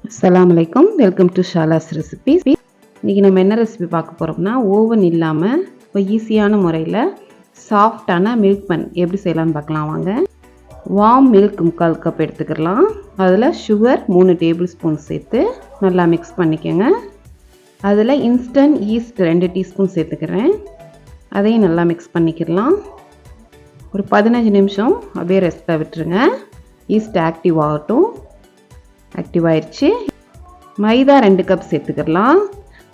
அஸ்ஸலாமு அலைக்கும். Welcome to Shala's recipes. இன்றைக்கி நம்ம என்ன ரெசிபி பார்க்க போகிறோம்னா, ஓவன் இல்லாமல் இப்போ ஈஸியான முறையில் சாஃப்டான மில்க் பன் எப்படி செய்யலான்னு பார்க்கலாம் வாங்க. வார்ம் மில்க் 3/4 கப் எடுத்துக்கலாம். அதில் சுகர் 3 டேபிள் ஸ்பூன் சேர்த்து நல்லா மிக்ஸ் பண்ணிக்கோங்க. அதில் இன்ஸ்டன்ட் ஈஸ்ட் 2 டீஸ்பூன் சேர்த்துக்கிறேன். அதையும் நல்லா மிக்ஸ் பண்ணிக்கலாம். ஒரு 15 நிமிஷம் அப்படியே ரெஸ்ட்டில் விட்டுருங்க. ஈஸ்ட் ஆக்டிவ் ஆகட்டும். ஆக்டிவ் ஆயிடுச்சு. மைதா 2 கப் சேர்த்துக்கலாம்.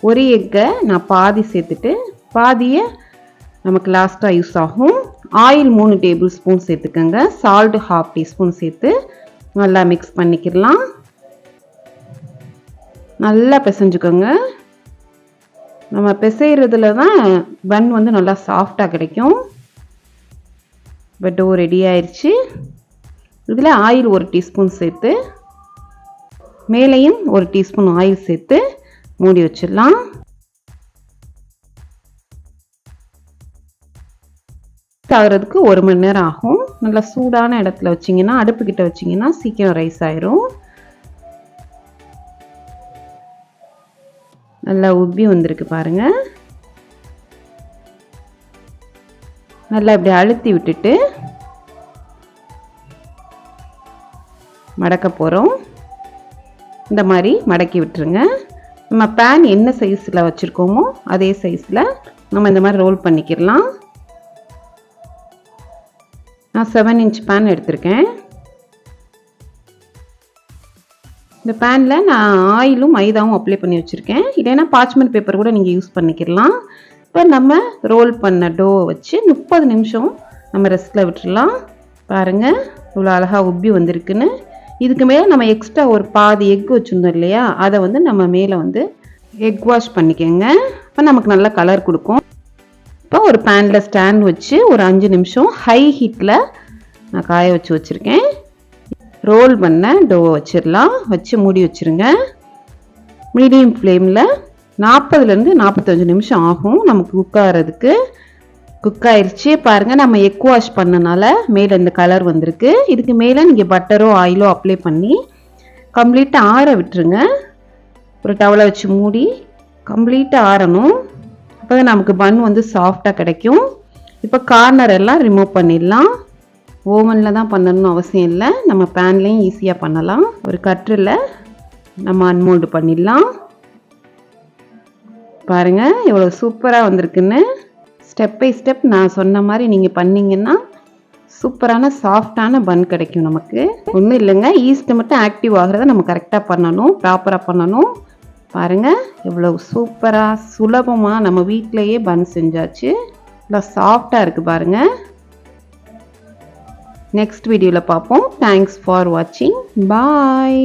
ஒரு எக்கை நான் பாதி சேர்த்துட்டு பாதியை நமக்கு லாஸ்ட்டாக யூஸ் ஆகும். ஆயில் 3 டேபிள் ஸ்பூன் சேர்த்துக்கோங்க. சால்ட் 1/2 டீஸ்பூன் சேர்த்து நல்லா மிக்ஸ் பண்ணிக்கலாம். நல்லா பிசைஞ்சுக்கோங்க. நம்ம பிசைகிறதுல தான் பன் வந்து நல்லா சாஃப்டாக கிடைக்கும். டோ ரெடி ஆயிடுச்சு. இதில் ஆயில் 1 டீஸ்பூன் சேர்த்து மேலேயும் 1 டீஸ்பூன் ஆயில் சேர்த்து மூடி வச்சிடலாம். ஆகிறதுக்கு 1 மணி நேரம் ஆகும். நல்லா சூடான இடத்துல வச்சிங்கன்னா, அடுப்புக்கிட்ட வச்சிங்கன்னா சீக்கிரம் ரைஸ் ஆயிரும். நல்லா உப்பி வந்திருக்கு பாருங்க. நல்லா இப்படி அழுத்தி விட்டுட்டு மடக்க போகிறோம். இந்த மாதிரி மடக்கி விட்டுருங்க. நம்ம பேன் என்ன சைஸில் வச்சுருக்கோமோ அதே சைஸில் நம்ம இந்த மாதிரி ரோல் பண்ணிக்கிடலாம். நான் 7 இன்ச் பேன் எடுத்திருக்கேன். இந்த பேனில் நான் ஆயிலும் மைதாவும் அப்ளை பண்ணி வச்சுருக்கேன். இல்லைன்னா பார்ச்மெண்ட் பேப்பர் கூட நீங்கள் யூஸ் பண்ணிக்கிடலாம். இப்போ நம்ம ரோல் பண்ண டோ வச்சு 30 நிமிஷம் நம்ம ரெஸ்ட்டில் விட்டுடலாம். பாருங்கள் இவ்வளோ அழகாக உப்பி வந்திருக்குன்னு. இதுக்கு மேலே நம்ம எக்ஸ்ட்ரா ஒரு பாதி எக் வச்சுருந்தோம் இல்லையா, அதை வந்து நம்ம மேலே வந்து எக் வாஷ் பண்ணிக்கோங்க. இப்போ நமக்கு நல்ல கலர் கொடுக்கும். இப்போ ஒரு பேனில் ஸ்டாண்ட் வச்சு ஒரு 5 நிமிஷம் ஹை ஹீட்டில் நான் காய வச்சுருக்கேன். ரோல் பண்ண டோவை வச்சிடலாம். வச்சு மூடி வச்சுருங்க. மீடியம் ஃப்ளேமில் 40லேருந்து 45 நிமிஷம் ஆகும் நமக்கு குக் ஆகிறதுக்கு. குக் ஆயிடுச்சு பாருங்கள். நம்ம எக் வாஷ் பண்ணனால மேலே இந்த கலர் வந்திருக்கு. இதுக்கு மேலே நீங்கள் பட்டரோ ஆயிலோ அப்ளை பண்ணி கம்ப்ளீட்டாக ஆற விட்டுருங்க. ஒரு டவலை வச்சு மூடி கம்ப்ளீட்டாக ஆறணும். அப்போ தான் நமக்கு பன் வந்து சாஃப்டாக கிடைக்கும். இப்போ கார்னர் எல்லாம் ரிமூவ் பண்ணிடலாம். ஓவனில் தான் பண்ணணும்னு அவசியம் இல்லை. நம்ம பேன்லேயும் ஈஸியாக பண்ணலாம். ஒரு கட்டரில் நம்ம அன்மோல்டு பண்ணிடலாம். பாருங்கள் எவ்வளோ சூப்பராக வந்திருக்குன்னு. ஸ்டெப் பை ஸ்டெப் நான் சொன்ன மாதிரி நீங்கள் பண்ணிங்கன்னா சூப்பரான சாஃப்டான பன் கிடைக்கும் நமக்கு. ஒன்றும் இல்லைங்க, ஈஸ்ட்டு மட்டும் ஆக்டிவ் ஆகிறத நம்ம கரெக்டாக பண்ணணும், ப்ராப்பராக பண்ணணும். பாருங்கள் எவ்வளோ சூப்பராக சுலபமாக நம்ம வீட்டிலையே பன் செஞ்சாச்சு. நல்லா சாஃப்டாக இருக்குது பாருங்கள். நெக்ஸ்ட் வீடியோவில் பார்ப்போம். தேங்க்ஸ் ஃபார் வாட்சிங். பாய்.